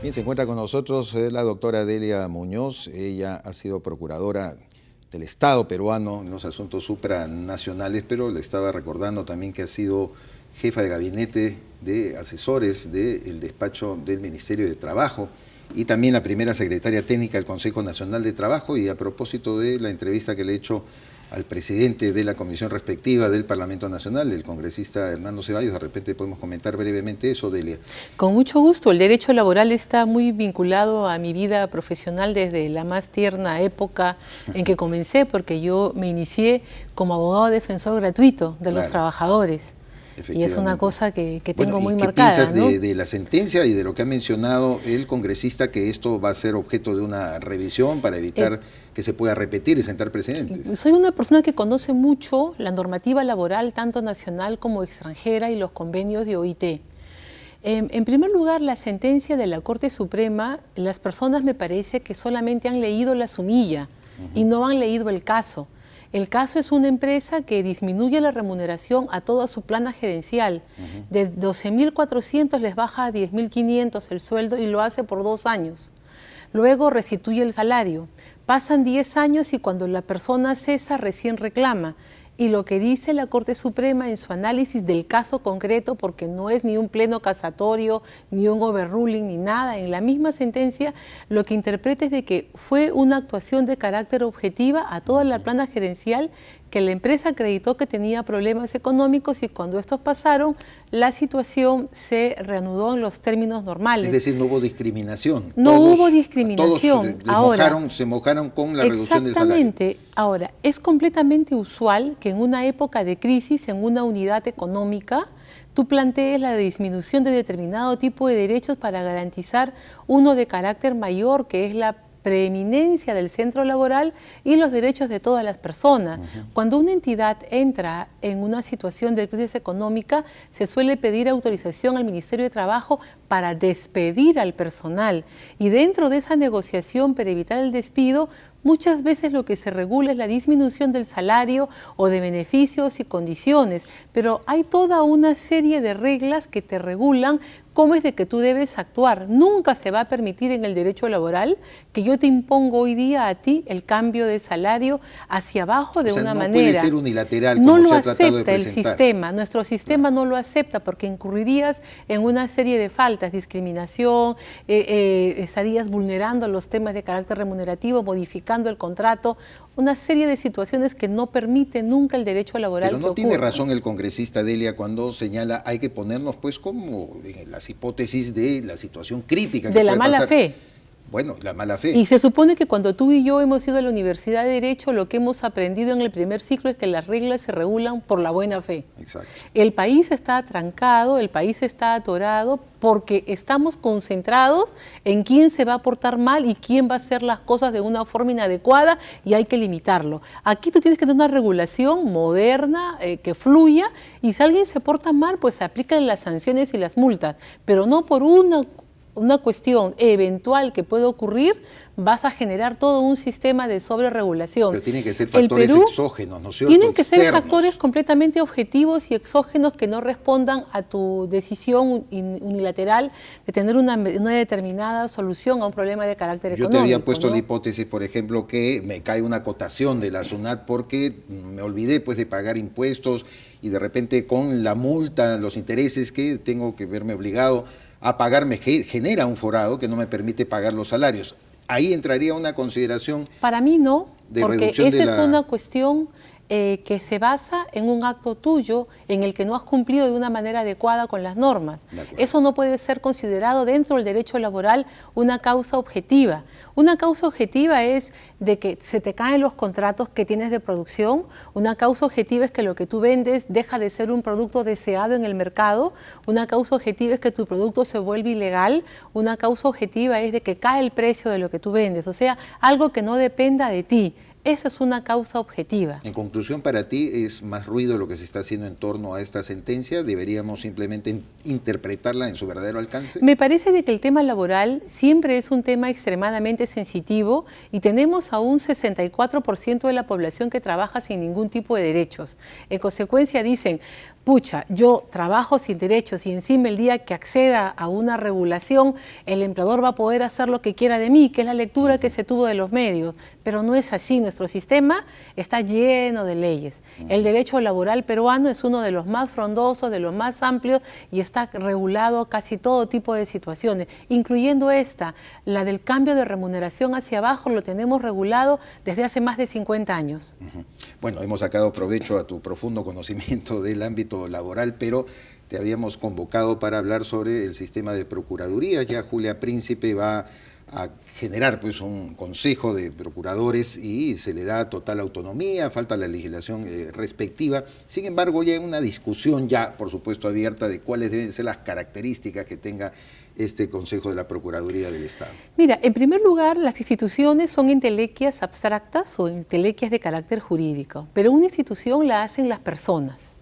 Bien, se encuentra con nosotros la doctora Delia Muñoz. Ella ha sido procuradora del Estado peruano en los asuntos supranacionales, pero le estaba recordando también que ha sido jefa de gabinete de asesores del despacho del Ministerio de Trabajo y también la primera secretaria técnica del Consejo Nacional de Trabajo. Y a propósito de la entrevista que le he hecho al presidente de la comisión respectiva del Parlamento Nacional, el congresista Hernando Ceballos, de repente podemos comentar brevemente eso, Delia. Con mucho gusto. El derecho laboral está muy vinculado a mi vida profesional desde la más tierna época en que comencé, porque yo me inicié como abogado defensor gratuito de los trabajadores. Y es una cosa que tengo muy marcada. ¿Qué piensas, ¿no?, de la sentencia y de lo que ha mencionado el congresista, que esto va a ser objeto de una revisión para evitar que se pueda repetir y sentar precedentes? Soy una persona que conoce mucho la normativa laboral, tanto nacional como extranjera, y los convenios de OIT. En primer lugar, la sentencia de la Corte Suprema, las personas me parece que solamente han leído la sumilla y no han leído el caso. El caso es una empresa que disminuye la remuneración a toda su plana gerencial. De 12.400 les baja a 10.500 el sueldo y lo hace por 2 años. Luego restituye el salario. Pasan 10 años y cuando la persona cesa recién reclama. Y lo que dice la Corte Suprema en su análisis del caso concreto, porque no es ni un pleno casatorio, ni un overruling, ni nada, en la misma sentencia lo que interpreta es de que fue una actuación de carácter objetiva a toda la plana gerencial, que la empresa acreditó que tenía problemas económicos y cuando estos pasaron, la situación se reanudó en los términos normales. Es decir, no hubo discriminación. No hubo discriminación. Todos se mojaron con la reducción del salario. Exactamente. Ahora, es completamente usual que en una época de crisis, en una unidad económica, tú plantees la disminución de determinado tipo de derechos para garantizar uno de carácter mayor, que es la preeminencia del centro laboral y los derechos de todas las personas. Cuando una entidad entra en una situación de crisis económica, se suele pedir autorización al Ministerio de Trabajo para despedir al personal. Y dentro de esa negociación para evitar el despido, muchas veces lo que se regula es la disminución del salario o de beneficios y condiciones, pero hay toda una serie de reglas que te regulan cómo es de que tú debes actuar. Nunca se va a permitir en el derecho laboral que yo te impongo hoy día a ti el cambio de salario hacia abajo de una manera. No puede ser unilateral, como no se ha tratado de presentar. No lo acepta el sistema, nuestro sistema no lo acepta, porque incurrirías en una serie de faltas, discriminación, estarías vulnerando los temas de carácter remunerativo, modificando el contrato, una serie de situaciones que no permiten nunca el derecho laboral. Pero no tiene razón el congresista, Delia, cuando señala hay que ponernos pues como en las hipótesis de la situación crítica. De la mala fe. Bueno, la mala fe. Y se supone que cuando tú y yo hemos ido a la Universidad de Derecho, lo que hemos aprendido en el primer ciclo es que las reglas se regulan por la buena fe. Exacto. El país está atrancado, el país está atorado porque estamos concentrados en quién se va a portar mal y quién va a hacer las cosas de una forma inadecuada, y hay que limitarlo. Aquí tú tienes que tener una regulación moderna, que fluya, y si alguien se porta mal, pues se aplican las sanciones y las multas, pero no por una cuestión eventual que puede ocurrir, vas a generar todo un sistema de sobreregulación. Pero tienen que ser factores exógenos, ¿no es cierto? Tienen que ser factores completamente objetivos y exógenos que no respondan a tu decisión unilateral de tener una determinada solución a un problema de carácter económico. Yo te había puesto la hipótesis, por ejemplo, que me cae una acotación de la SUNAT porque me olvidé pues de pagar impuestos y de repente con la multa, los intereses que tengo que verme obligado a pagarme, genera un forado que no me permite pagar los salarios. Ahí entraría una consideración. Para mí no, porque esa es una cuestión que se basa en un acto tuyo en el que no has cumplido de una manera adecuada con las normas. Eso no puede ser considerado dentro del derecho laboral una causa objetiva. Una causa objetiva es de que se te caen los contratos que tienes de producción. Una causa objetiva es que lo que tú vendes deja de ser un producto deseado en el mercado. Una causa objetiva es que tu producto se vuelve ilegal. Una causa objetiva es de que cae el precio de lo que tú vendes. O sea, algo que no dependa de ti. Eso es una causa objetiva. En conclusión, para ti es más ruido lo que se está haciendo en torno a esta sentencia. ¿Deberíamos simplemente interpretarla en su verdadero alcance? Me parece de que el tema laboral siempre es un tema extremadamente sensitivo y tenemos a un 64% de la población que trabaja sin ningún tipo de derechos. En consecuencia dicen, pucha, yo trabajo sin derechos y encima el día que acceda a una regulación, el empleador va a poder hacer lo que quiera de mí, que es la lectura que se tuvo de los medios. Pero no es así, nuestro sistema está lleno de leyes. El derecho laboral peruano es uno de los más frondosos, de los más amplios y está regulado casi todo tipo de situaciones, incluyendo esta, la del cambio de remuneración hacia abajo, lo tenemos regulado desde hace más de 50 años. Bueno, hemos sacado provecho a tu profundo conocimiento del ámbito laboral, pero te habíamos convocado para hablar sobre el sistema de procuraduría. Ya Julia Príncipe va a generar pues un consejo de procuradores y se le da total autonomía, falta la legislación respectiva. Sin embargo, ya hay una discusión ya, por supuesto, abierta de cuáles deben ser las características que tenga este Consejo de la Procuraduría del Estado. Mira, en primer lugar, las instituciones son entelequias abstractas o entelequias de carácter jurídico, pero una institución la hacen las personas.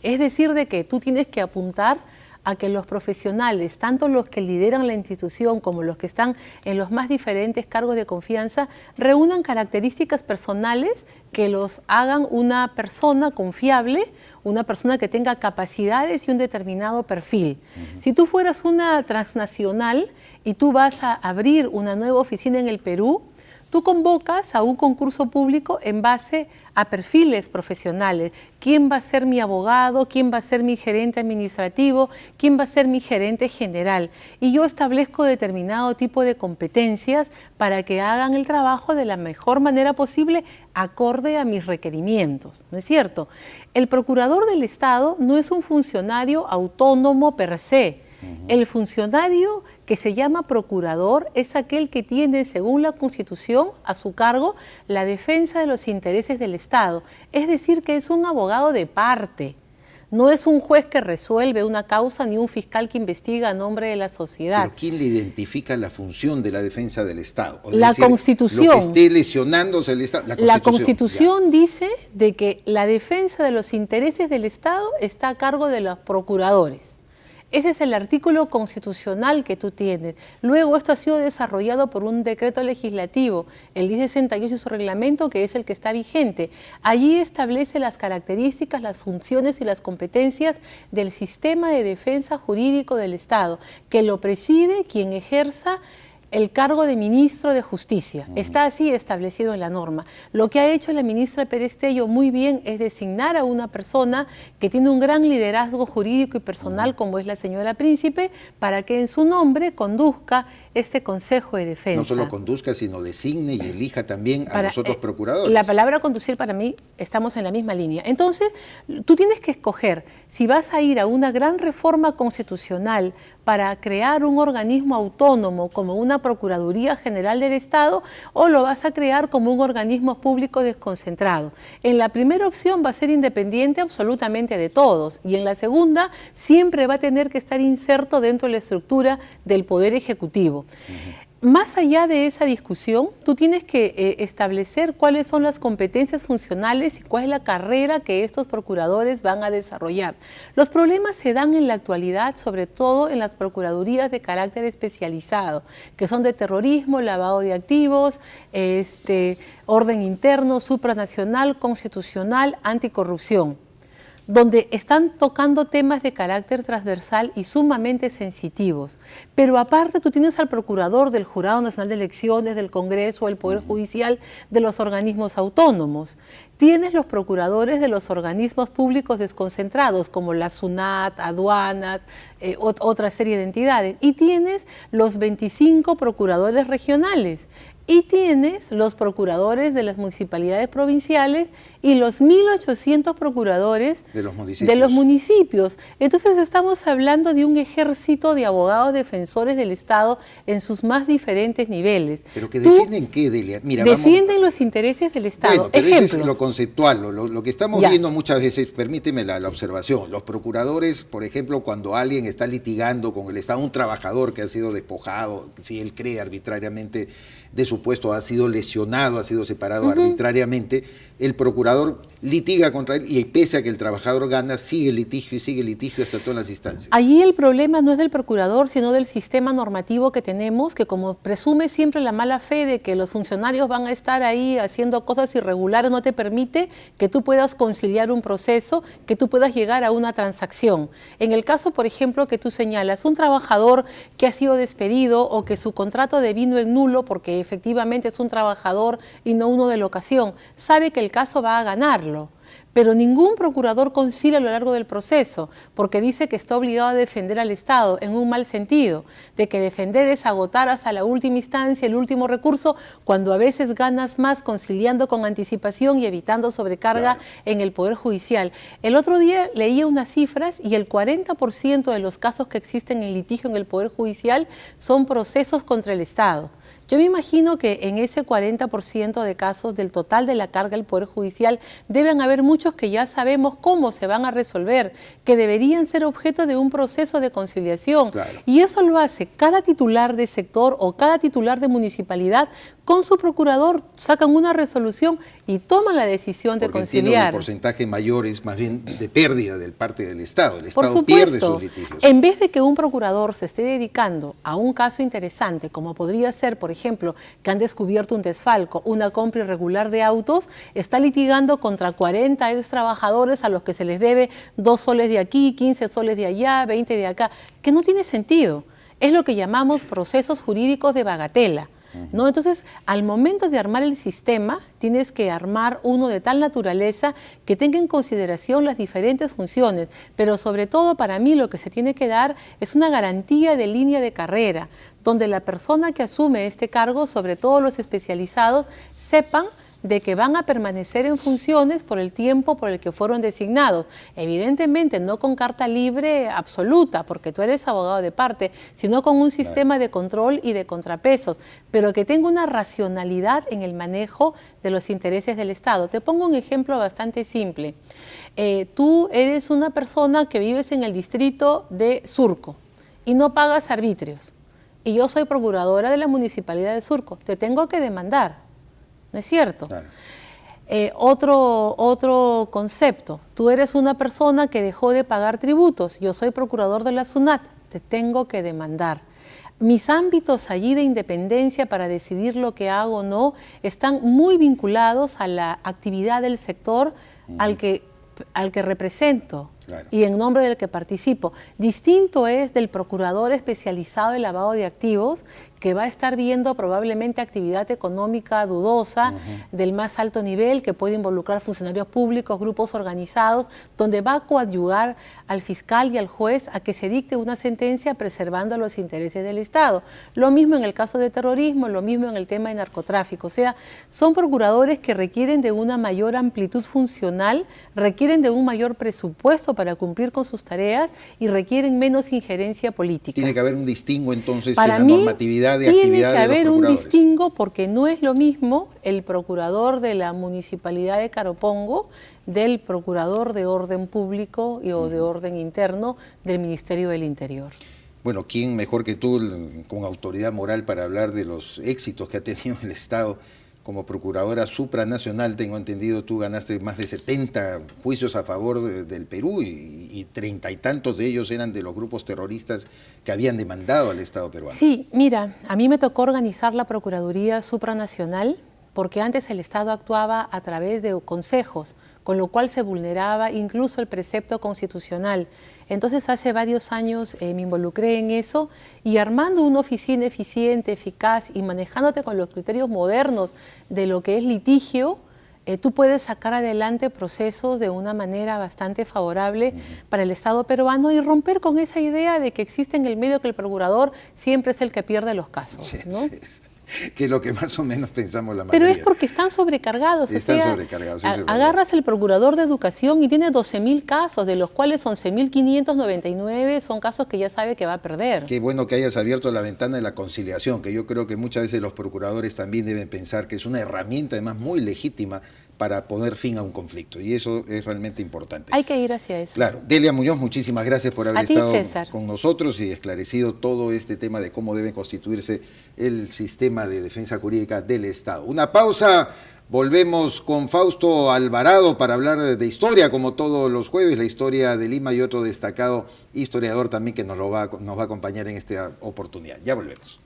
Es decir, de que tú tienes que apuntar a que los profesionales, tanto los que lideran la institución como los que están en los más diferentes cargos de confianza, reúnan características personales que los hagan una persona confiable, una persona que tenga capacidades y un determinado perfil. Si tú fueras una transnacional y tú vas a abrir una nueva oficina en el Perú, tú convocas a un concurso público en base a perfiles profesionales. ¿Quién va a ser mi abogado? ¿Quién va a ser mi gerente administrativo? ¿Quién va a ser mi gerente general? Y yo establezco determinado tipo de competencias para que hagan el trabajo de la mejor manera posible, acorde a mis requerimientos, ¿no es cierto? El procurador del Estado no es un funcionario autónomo per se. El funcionario que se llama procurador es aquel que tiene, según la Constitución, a su cargo la defensa de los intereses del Estado. Es decir, que es un abogado de parte. No es un juez que resuelve una causa ni un fiscal que investiga a nombre de la sociedad. ¿Pero quién le identifica la función de la defensa del Estado? La Constitución. Lo que esté lesionándose el Estado. La Constitución dice de que la defensa de los intereses del Estado está a cargo de los procuradores. Ese es el artículo constitucional que tú tienes. Luego esto ha sido desarrollado por un decreto legislativo, el 1068 y su reglamento, que es el que está vigente. Allí establece las características, las funciones y las competencias del sistema de defensa jurídico del Estado, que lo preside quien ejerza el cargo de ministro de Justicia. Está así establecido en la norma. Lo que ha hecho la ministra Pérez Tello muy bien es designar a una persona que tiene un gran liderazgo jurídico y personal, como es la señora Príncipe, para que en su nombre conduzca este Consejo de Defensa. No solo conduzca, sino designe y elija también a los otros procuradores. La palabra conducir, para mí, estamos en la misma línea. Entonces, tú tienes que escoger si vas a ir a una gran reforma constitucional para crear un organismo autónomo como una Procuraduría General del Estado, o lo vas a crear como un organismo público desconcentrado. En la primera opción va a ser independiente absolutamente de todos, y en la segunda siempre va a tener que estar inserto dentro de la estructura del Poder Ejecutivo. Más allá de esa discusión, tú tienes que establecer cuáles son las competencias funcionales y cuál es la carrera que estos procuradores van a desarrollar. Los problemas se dan en la actualidad, sobre todo en las procuradurías de carácter especializado, que son de terrorismo, lavado de activos, orden interno, supranacional, constitucional, anticorrupción, donde están tocando temas de carácter transversal y sumamente sensitivos. Pero aparte tú tienes al procurador del Jurado Nacional de Elecciones, del Congreso, del Poder Judicial, de los organismos autónomos. Tienes los procuradores de los organismos públicos desconcentrados, como la SUNAT, aduanas, otra serie de entidades. Y tienes los 25 procuradores regionales. Y tienes los procuradores de las municipalidades provinciales y los 1.800 procuradores de los municipios. Entonces estamos hablando de un ejército de abogados defensores del Estado en sus más diferentes niveles. ¿Pero que defienden qué, Delia? Mira, defienden los intereses del Estado. Bueno, pero ejemplos. Ese es lo conceptual, lo que estamos viendo muchas veces, permíteme la observación, los procuradores, por ejemplo, cuando alguien está litigando con el Estado, un trabajador que ha sido despojado, si él cree arbitrariamente de su puesto, ha sido lesionado, ha sido separado arbitrariamente, el procurador litiga contra él y pese a que el trabajador gana, sigue litigio y sigue litigio hasta todas las instancias. Allí el problema no es del procurador, sino del sistema normativo que tenemos, que como presume siempre la mala fe de que los funcionarios van a estar ahí haciendo cosas irregulares, no te permite que tú puedas conciliar un proceso, que tú puedas llegar a una transacción. En el caso, por ejemplo, que tú señalas, un trabajador que ha sido despedido o que su contrato devino en nulo porque efectivamente es un trabajador y no uno de locación, sabe que el caso va a ganarlo. Pero ningún procurador concilia a lo largo del proceso, porque dice que está obligado a defender al Estado en un mal sentido, de que defender es agotar hasta la última instancia, el último recurso, cuando a veces ganas más conciliando con anticipación y evitando sobrecarga en el Poder Judicial. El otro día leía unas cifras y el 40% de los casos que existen en litigio en el Poder Judicial son procesos contra el Estado. Yo me imagino que en ese 40% de casos del total de la carga del Poder Judicial deben haber muchos que ya sabemos cómo se van a resolver, que deberían ser objeto de un proceso de conciliación. Claro. Y eso lo hace cada titular de sector o cada titular de municipalidad con su procurador, sacan una resolución y toman la decisión de conciliar. El porcentaje mayor es más bien de pérdida del parte del Estado. El Por Estado supuesto, pierde sus litigios. en vez de que un procurador se esté dedicando a un caso interesante, como podría ser, por ejemplo, que han descubierto un desfalco, una compra irregular de autos, está litigando contra 40 ex trabajadores a los que se les debe 2 soles de aquí, 15 soles de allá, 20 de acá, que no tiene sentido. Es lo que llamamos procesos jurídicos de bagatela, ¿no? Entonces, al momento de armar el sistema, tienes que armar uno de tal naturaleza que tenga en consideración las diferentes funciones, pero sobre todo para mí lo que se tiene que dar es una garantía de línea de carrera, donde la persona que asume este cargo, sobre todo los especializados, sepan de que van a permanecer en funciones por el tiempo por el que fueron designados. Evidentemente no con carta libre absoluta, porque tú eres abogado de parte, sino con un sistema de control y de contrapesos, pero que tenga una racionalidad en el manejo de los intereses del Estado. Te pongo un ejemplo bastante simple. Tú eres una persona que vives en el distrito de Surco y no pagas arbitrios. Y yo soy procuradora de la Municipalidad de Surco. Te tengo que demandar. ¿No es cierto? Claro. Otro concepto, tú eres una persona que dejó de pagar tributos, yo soy procurador de la SUNAT, te tengo que demandar. Mis ámbitos allí de independencia para decidir lo que hago o no están muy vinculados a la actividad del sector al que represento. Claro. Y en nombre del que participo. Distinto es del procurador especializado en lavado de activos, que va a estar viendo probablemente actividad económica dudosa del más alto nivel, que puede involucrar funcionarios públicos, grupos organizados, donde va a coadyuvar al fiscal y al juez a que se dicte una sentencia preservando los intereses del Estado. Lo mismo en el caso de terrorismo, lo mismo en el tema de narcotráfico. O sea, son procuradores que requieren de una mayor amplitud funcional, requieren de un mayor presupuesto para cumplir con sus tareas y requieren menos injerencia política. Tiene que haber un distingo entonces Para en la mí, normatividad de tiene actividad que de los haber un procuradores. distingo porque no es lo mismo el procurador de la Municipalidad de Caropongo del procurador de orden público o de orden interno del Ministerio del Interior. Bueno, ¿quién mejor que tú con autoridad moral para hablar de los éxitos que ha tenido el Estado? Como procuradora supranacional, tengo entendido, tú ganaste más de 70 juicios a favor del Perú y 30 y tantos de ellos eran de los grupos terroristas que habían demandado al Estado peruano. Sí, mira, a mí me tocó organizar la Procuraduría Supranacional porque antes el Estado actuaba a través de consejos, con lo cual se vulneraba incluso el precepto constitucional. Entonces hace varios años me involucré en eso y armando una oficina eficiente, eficaz y manejándote con los criterios modernos de lo que es litigio, tú puedes sacar adelante procesos de una manera bastante favorable para el Estado peruano y romper con esa idea de que existe en el medio que el procurador siempre es el que pierde los casos, Sí, ¿no? sí, sí. Que es lo que más o menos pensamos la mayoría. Pero es porque están sobrecargados. Están sobrecargados. Agarras el procurador de educación y tiene 12.000 casos, de los cuales 11.599 son casos que ya sabe que va a perder. Qué bueno que hayas abierto la ventana de la conciliación, que yo creo que muchas veces los procuradores también deben pensar que es una herramienta además muy legítima para poner fin a un conflicto. Y eso es realmente importante. Hay que ir hacia eso. Claro. Delia Muñoz, muchísimas gracias por haber A ti, estado César, con nosotros y esclarecido todo este tema de cómo debe constituirse el sistema de defensa jurídica del Estado. Una pausa, volvemos con Fausto Alvarado para hablar de historia, como todos los jueves, la historia de Lima y otro destacado historiador también que nos va a acompañar en esta oportunidad. Ya volvemos.